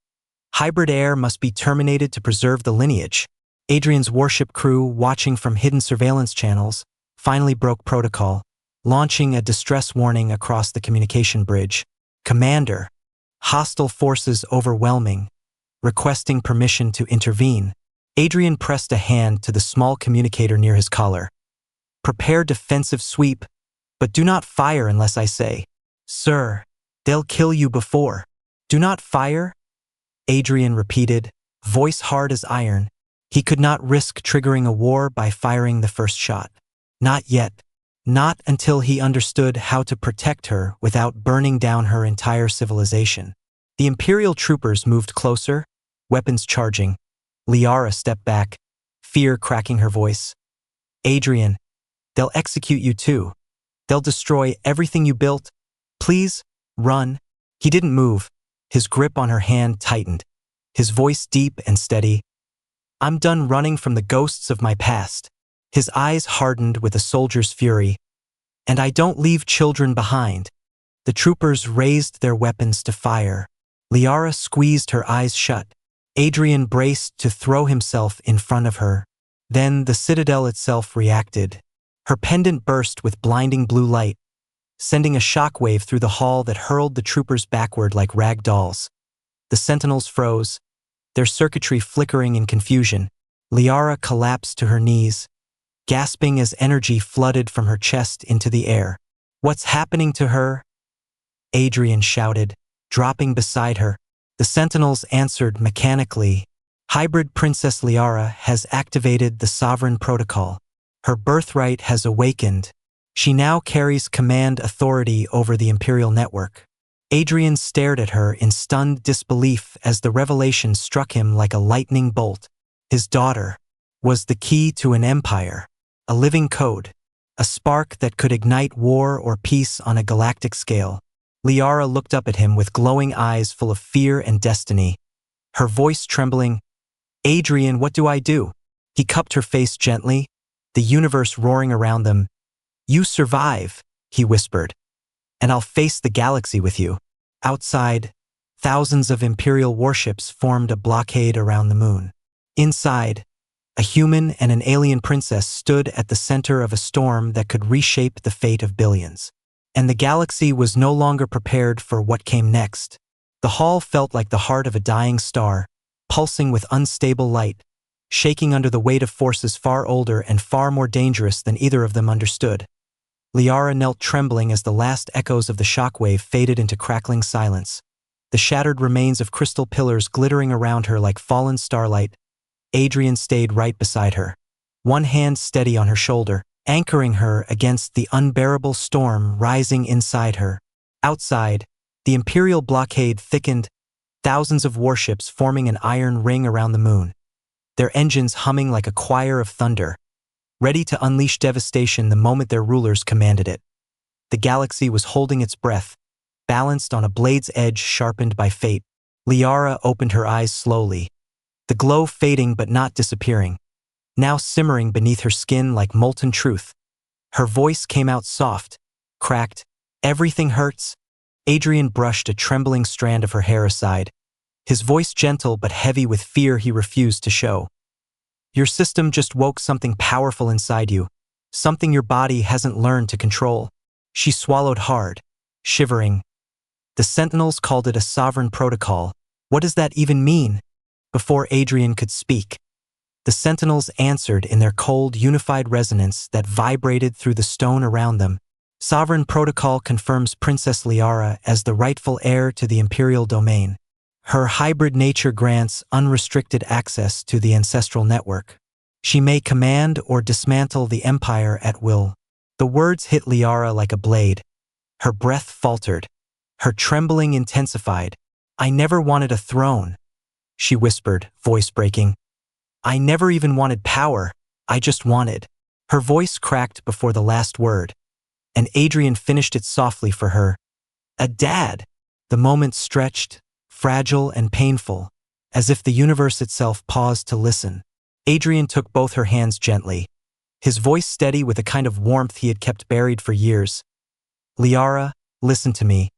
"Hybrid air must be terminated to preserve the lineage." Adrian's warship crew, watching from hidden surveillance channels, finally broke protocol, launching a distress warning across the communication bridge. "Commander, hostile forces overwhelming, requesting permission to intervene." Adrian pressed a hand to the small communicator near his collar. "Prepare defensive sweep, but do not fire unless I say." "Sir, they'll kill you before." "Do not fire?" Adrian repeated, voice hard as iron. He could not risk triggering a war by firing the first shot. Not yet. Not until he understood how to protect her without burning down her entire civilization. The Imperial troopers moved closer, weapons charging. Liara stepped back, fear cracking her voice. "Adrian, they'll execute you too. They'll destroy everything you built. Please, run." He didn't move. His grip on her hand tightened, his voice deep and steady. "I'm done running from the ghosts of my past." His eyes hardened with a soldier's fury. "And I don't leave children behind." The troopers raised their weapons to fire. Liara squeezed her eyes shut. Adrian braced to throw himself in front of her. Then the citadel itself reacted. Her pendant burst with blinding blue light, sending a shockwave through the hall that hurled the troopers backward like rag dolls. The sentinels froze, their circuitry flickering in confusion. Liara collapsed to her knees, gasping as energy flooded from her chest into the air. "What's happening to her?" Adrian shouted, dropping beside her. The sentinels answered mechanically. "Hybrid Princess Liara has activated the Sovereign Protocol. Her birthright has awakened. She now carries command authority over the Imperial network." Adrian stared at her in stunned disbelief as the revelation struck him like a lightning bolt. His daughter was the key to an empire, a living code, a spark that could ignite war or peace on a galactic scale. Liara looked up at him with glowing eyes full of fear and destiny, her voice trembling. "Adrian, what do I do?" He cupped her face gently, the universe roaring around them. "You survive," he whispered, "and I'll face the galaxy with you." Outside, thousands of Imperial warships formed a blockade around the moon. Inside, a human and an alien princess stood at the center of a storm that could reshape the fate of billions. And the galaxy was no longer prepared for what came next. The hall felt like the heart of a dying star, pulsing with unstable light, shaking under the weight of forces far older and far more dangerous than either of them understood. Liara knelt trembling as the last echoes of the shockwave faded into crackling silence, the shattered remains of crystal pillars glittering around her like fallen starlight. Adrian stayed right beside her, one hand steady on her shoulder, anchoring her against the unbearable storm rising inside her. Outside, the Imperial blockade thickened, thousands of warships forming an iron ring around the moon, their engines humming like a choir of thunder. ready to unleash devastation the moment their rulers commanded it. The galaxy was holding its breath, balanced on a blade's edge sharpened by fate. Liara opened her eyes slowly, the glow fading but not disappearing, now simmering beneath her skin like molten truth. Her voice came out soft, cracked. "Everything hurts?" Adrian brushed a trembling strand of her hair aside, his voice gentle but heavy with fear he refused to show. "Your system just woke something powerful inside you, something your body hasn't learned to control." She swallowed hard, shivering. "The Sentinels called it a sovereign protocol. What does that even mean?" Before Adrian could speak, the Sentinels answered in their cold, unified resonance that vibrated through the stone around them. "Sovereign protocol confirms Princess Liara as the rightful heir to the Imperial domain. Her hybrid nature grants unrestricted access to the ancestral network. She may command or dismantle the Empire at will." The words hit Liara like a blade. Her breath faltered. Her trembling intensified. "I never wanted a throne," she whispered, voice breaking. "I never even wanted power. I just wanted." Her voice cracked before the last word, and Adrian finished it softly for her. "A dad." The moment stretched, fragile and painful, as if the universe itself paused to listen. Adrian took both her hands gently, his voice steady with a kind of warmth he had kept buried for years. "Liara, listen to me.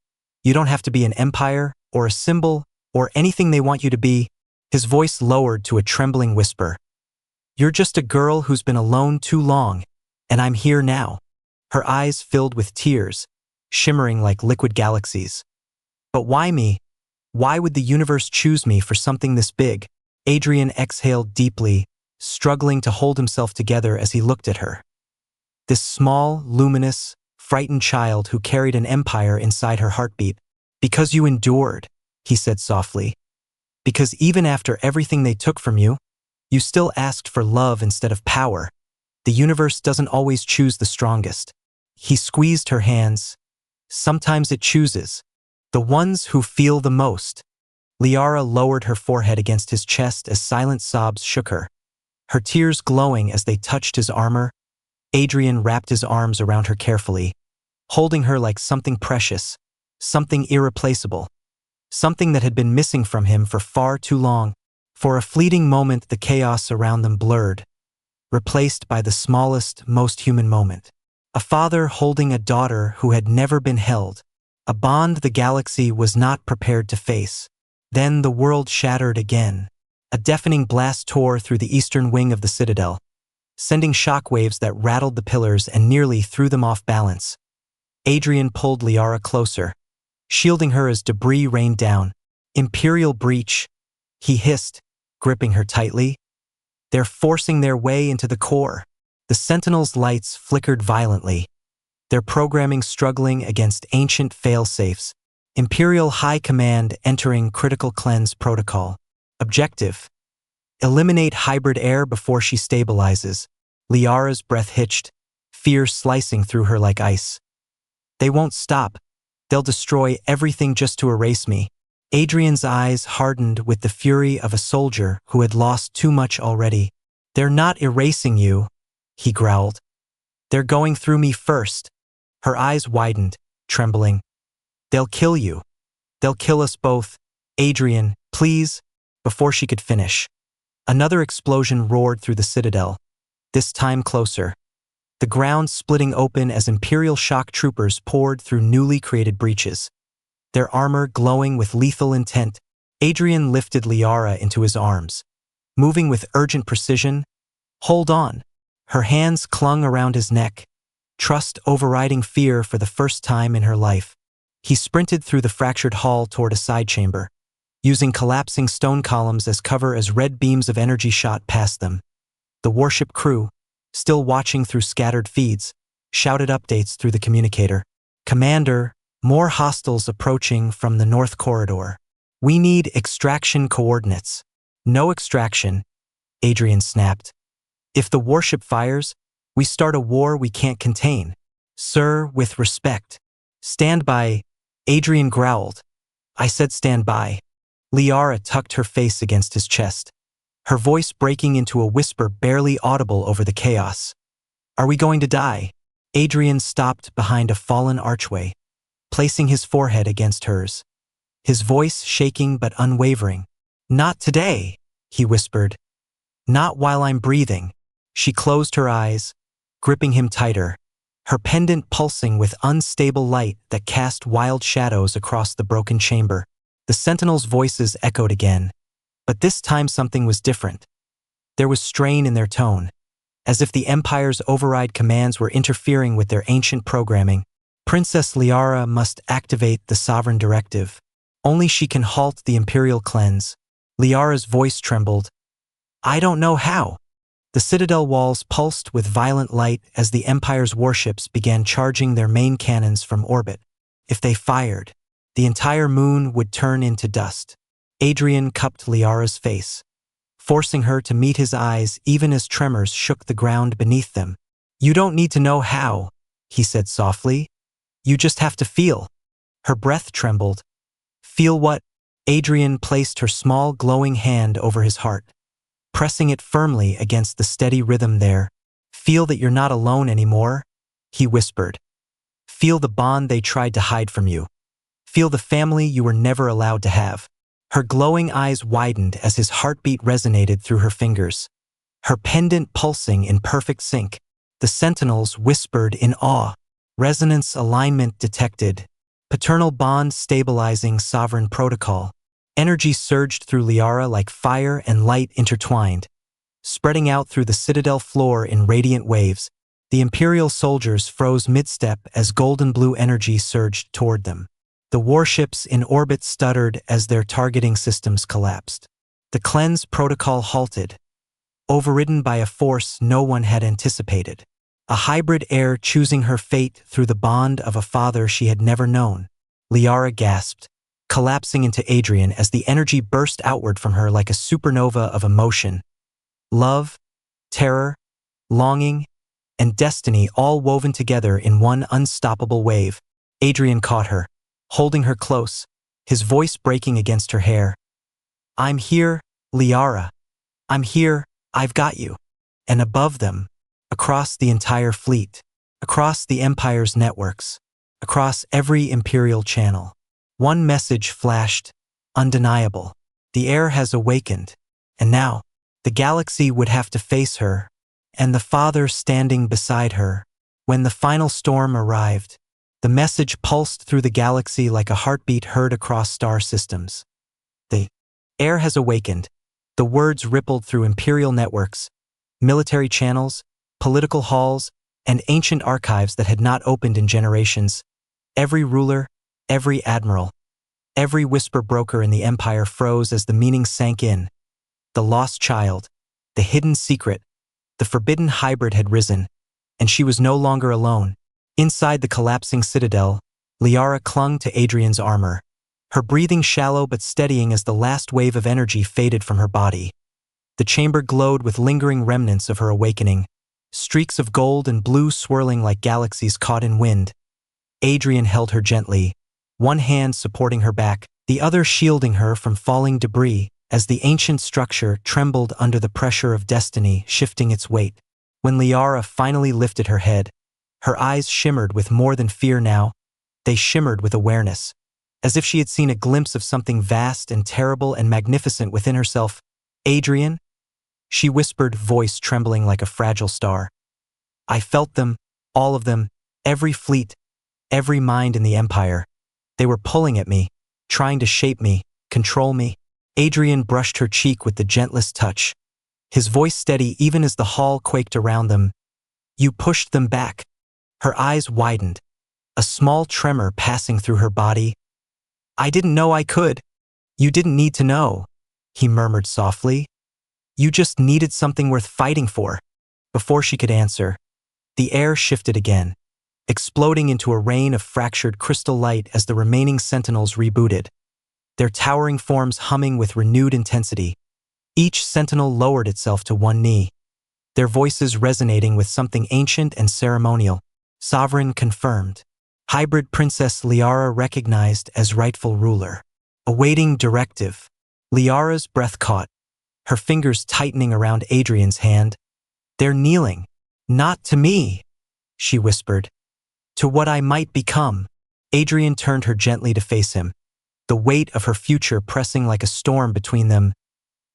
You don't have to be an empire, or a symbol, or anything they want you to be." His voice lowered to a trembling whisper. "You're just a girl who's been alone too long, and I'm here now." Her eyes filled with tears, shimmering like liquid galaxies. "But why me? Why would the universe choose me for something this big?" Adrian exhaled deeply, struggling to hold himself together as he looked at her. This small, luminous, frightened child who carried an empire inside her heartbeat. "Because you endured," he said softly. "Because even after everything they took from you, you still asked for love instead of power. The universe doesn't always choose the strongest." He squeezed her hands. "Sometimes it chooses the ones who feel the most." Liara lowered her forehead against his chest as silent sobs shook her, her tears glowing as they touched his armor. Adrian wrapped his arms around her carefully, holding her like something precious, something irreplaceable, something that had been missing from him for far too long. For a fleeting moment, the chaos around them blurred, replaced by the smallest, most human moment. A father holding a daughter who had never been held, a bond the galaxy was not prepared to face. Then the world shattered again. A deafening blast tore through the eastern wing of the citadel, sending shockwaves that rattled the pillars and nearly threw them off balance. Adrian pulled Liara closer, shielding her as debris rained down. "Imperial breach," he hissed, gripping her tightly. "They're forcing their way into the core." The Sentinels' lights flickered violently, their programming struggling against ancient fail-safes. Imperial High Command entering critical cleanse protocol. Objective: eliminate hybrid air before she stabilizes. Liara's breath hitched, fear slicing through her like ice. "They won't stop. They'll destroy everything just to erase me." Adrian's eyes hardened with the fury of a soldier who had lost too much already. "They're not erasing you," he growled. "They're going through me first." Her eyes widened, trembling. "They'll kill you. They'll kill us both. Adrian, please." Before she could finish, another explosion roared through the citadel, this time closer, the ground splitting open as Imperial shock troopers poured through newly created breaches, their armor glowing with lethal intent. Adrian lifted Liara into his arms, moving with urgent precision. "Hold on." Her hands clung around his neck, trust overriding fear for the first time in her life. He sprinted through the fractured hall toward a side chamber, using collapsing stone columns as cover as red beams of energy shot past them. The warship crew, still watching through scattered feeds, shouted updates through the communicator. "Commander, more hostiles approaching from the north corridor. We need extraction coordinates." "No extraction," Adrian snapped. "If the warship fires, we start a war we can't contain." "Sir, with respect." "Stand by," Adrian growled. "I said stand by." Liara tucked her face against his chest, her voice breaking into a whisper barely audible over the chaos. Are we going to die? Adrian stopped behind a fallen archway, placing his forehead against hers, his voice shaking but unwavering. Not today, he whispered. Not while I'm breathing. She closed her eyes, gripping him tighter, her pendant pulsing with unstable light that cast wild shadows across the broken chamber. The sentinels' voices echoed again, but this time something was different. There was strain in their tone, as if the Empire's override commands were interfering with their ancient programming. Princess Liara must activate the sovereign directive. Only she can halt the Imperial cleanse. Liara's voice trembled. I don't know how. The citadel walls pulsed with violent light as the Empire's warships began charging their main cannons from orbit. If they fired, the entire moon would turn into dust. Adrian cupped Liara's face, forcing her to meet his eyes even as tremors shook the ground beneath them. You don't need to know how, he said softly. You just have to feel. Her breath trembled. Feel what? Adrian placed her small glowing hand over his heart, pressing it firmly against the steady rhythm there. Feel that you're not alone anymore, he whispered. Feel the bond they tried to hide from you. Feel the family you were never allowed to have. Her glowing eyes widened as his heartbeat resonated through her fingers, her pendant pulsing in perfect sync. The sentinels whispered in awe. Resonance alignment detected. Paternal bond stabilizing sovereign protocol. Energy surged through Liara like fire and light intertwined, spreading out through the citadel floor in radiant waves. The Imperial soldiers froze mid-step as golden blue energy surged toward them. The warships in orbit stuttered as their targeting systems collapsed. The cleanse protocol halted, overridden by a force no one had anticipated. A hybrid heir choosing her fate through the bond of a father she had never known. Liara gasped, collapsing into Adrian as the energy burst outward from her like a supernova of emotion. Love, terror, longing, and destiny all woven together in one unstoppable wave. Adrian caught her, holding her close, his voice breaking against her hair. I'm here, Liara. I'm here, I've got you. And above them, across the entire fleet, across the Empire's networks, across every Imperial channel, one message flashed, undeniable. The heir has awakened, and now, the galaxy would have to face her, and the father standing beside her. When the final storm arrived, the message pulsed through the galaxy like a heartbeat heard across star systems. The heir has awakened. The words rippled through Imperial networks, military channels, political halls, and ancient archives that had not opened in generations. Every ruler, every admiral, every whisper broker in the Empire froze as the meaning sank in. The lost child, the hidden secret, the forbidden hybrid had risen, and she was no longer alone. Inside the collapsing citadel, Liara clung to Adrian's armor, her breathing shallow but steadying as the last wave of energy faded from her body. The chamber glowed with lingering remnants of her awakening, streaks of gold and blue swirling like galaxies caught in wind. Adrian held her gently, one hand supporting her back, the other shielding her from falling debris as the ancient structure trembled under the pressure of destiny shifting its weight. When Liara finally lifted her head, her eyes shimmered with more than fear now. They shimmered with awareness, as if she had seen a glimpse of something vast and terrible and magnificent within herself. Adrian? She whispered, voice trembling like a fragile star. I felt them, all of them, every fleet, every mind in the Empire. They were pulling at me, trying to shape me, control me. Adrian brushed her cheek with the gentlest touch, his voice steady even as the hall quaked around them. You pushed them back. Her eyes widened, a small tremor passing through her body. I didn't know I could. You didn't need to know, he murmured softly. You just needed something worth fighting for. Before she could answer, the air shifted again, exploding into a rain of fractured crystal light as the remaining sentinels rebooted, their towering forms humming with renewed intensity. Each sentinel lowered itself to one knee, their voices resonating with something ancient and ceremonial. Sovereign confirmed. Hybrid Princess Liara recognized as rightful ruler. Awaiting directive. Liara's breath caught, her fingers tightening around Adrian's hand. They're kneeling, Not to me, she whispered. To what I might become. Adrian turned her gently to face him, the weight of her future pressing like a storm between them.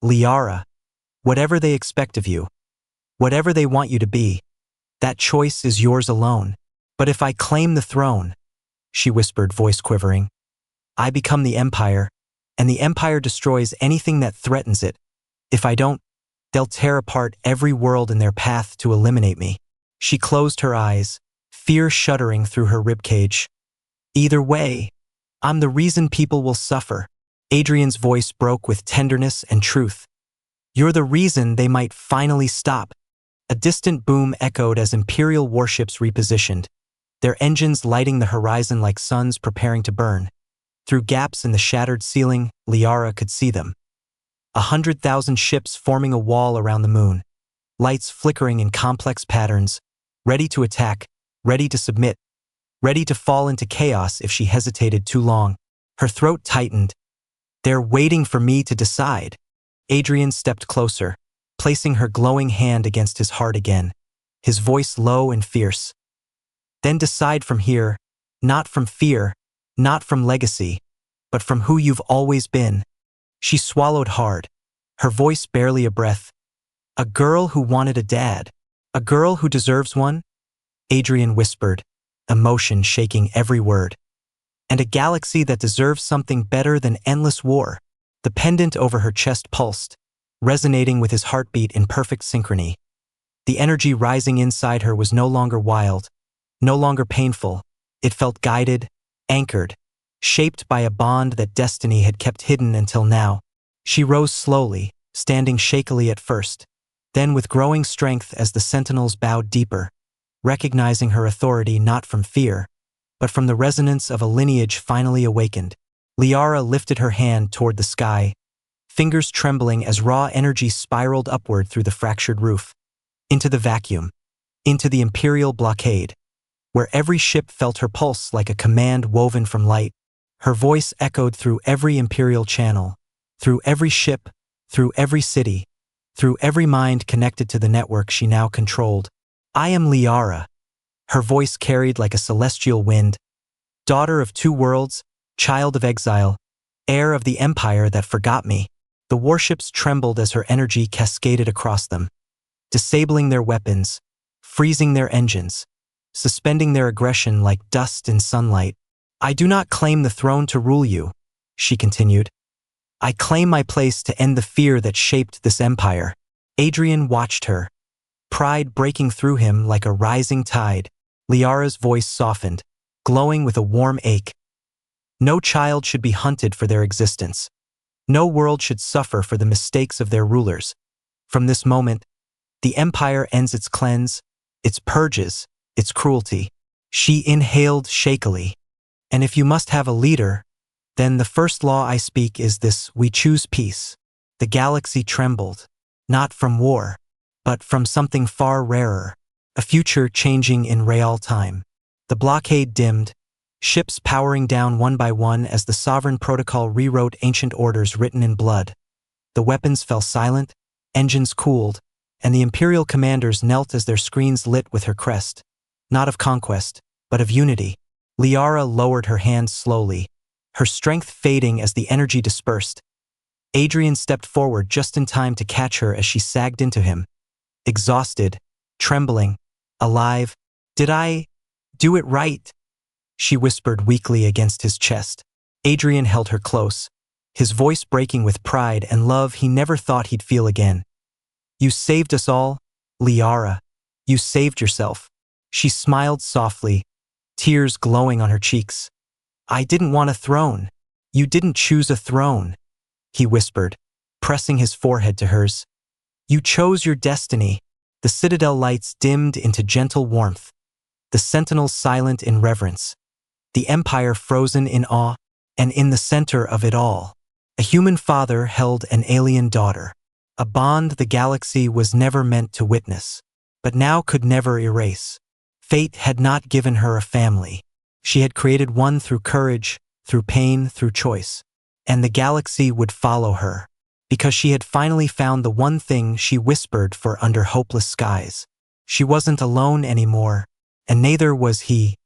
Liara, whatever they expect of you, whatever they want you to be, that choice is yours alone. But if I claim the throne, she whispered, voice quivering, I become the Empire, and the Empire destroys anything that threatens it. If I don't, they'll tear apart every world in their path to eliminate me. She closed her eyes, fear shuddering through her ribcage. Either way, I'm the reason people will suffer. Adrian's voice broke with tenderness and truth. You're the reason they might finally stop. A distant boom echoed as Imperial warships repositioned, their engines lighting the horizon like suns preparing to burn. Through gaps in the shattered ceiling, Liara could see them. 100,000 ships forming a wall around the moon, lights flickering in complex patterns, ready to attack, ready to submit, ready to fall into chaos if she hesitated too long. Her throat tightened. They're waiting for me to decide. Adrian stepped closer, placing her glowing hand against his heart again, his voice low and fierce. Then decide from here, not from fear, not from legacy, but from who you've always been. She swallowed hard, her voice barely a breath. A girl who wanted a dad. A girl who deserves one? Adrian whispered, emotion shaking every word. And a galaxy that deserves something better than endless war. The pendant over her chest pulsed, resonating with his heartbeat in perfect synchrony. The energy rising inside her was no longer wild, no longer painful. It felt guided, anchored, shaped by a bond that destiny had kept hidden until now. She rose slowly, standing shakily at first, then with growing strength as the sentinels bowed deeper, recognizing her authority not from fear, but from the resonance of a lineage finally awakened. Liara lifted her hand toward the sky, fingers trembling as raw energy spiraled upward through the fractured roof, into the vacuum, into the Imperial blockade, where every ship felt her pulse like a command woven from light. Her voice echoed through every Imperial channel, through every ship, through every city, through every mind connected to the network she now controlled. I am Liara. Her voice carried like a celestial wind, daughter of two worlds, child of exile, heir of the empire that forgot me. The warships trembled as her energy cascaded across them, disabling their weapons, freezing their engines, suspending their aggression like dust in sunlight. I do not claim the throne to rule you, she continued. I claim my place to end the fear that shaped this empire. Adrian watched her, pride breaking through him like a rising tide. Liara's voice softened, glowing with a warm ache. No child should be hunted for their existence. No world should suffer for the mistakes of their rulers. From this moment, the empire ends its cleanse, its purges, its cruelty. She inhaled shakily. And if you must have a leader, then the first law I speak is this: we choose peace. The galaxy trembled, not from war, but from something far rarer, a future changing in real time. The blockade dimmed, ships powering down one by one as the Sovereign Protocol rewrote ancient orders written in blood. The weapons fell silent, engines cooled, and the Imperial commanders knelt as their screens lit with her crest, not of conquest, but of unity. Liara lowered her hands slowly, her strength fading as the energy dispersed. Adrian stepped forward just in time to catch her as she sagged into him. Exhausted, trembling, alive. Did I do it right? She whispered weakly against his chest. Adrian held her close, his voice breaking with pride and love he never thought he'd feel again. You saved us all, Liara. You saved yourself. She smiled softly, tears glowing on her cheeks. I didn't want a throne. You didn't choose a throne, he whispered, pressing his forehead to hers. You chose your destiny. The citadel lights dimmed into gentle warmth, the sentinels silent in reverence, the empire frozen in awe, and in the center of it all, a human father held an alien daughter, a bond the galaxy was never meant to witness, but now could never erase. Fate had not given her a family. She had created one through courage, through pain, through choice. And the galaxy would follow her, because she had finally found the one thing she whispered for under hopeless skies. She wasn't alone anymore, and neither was he.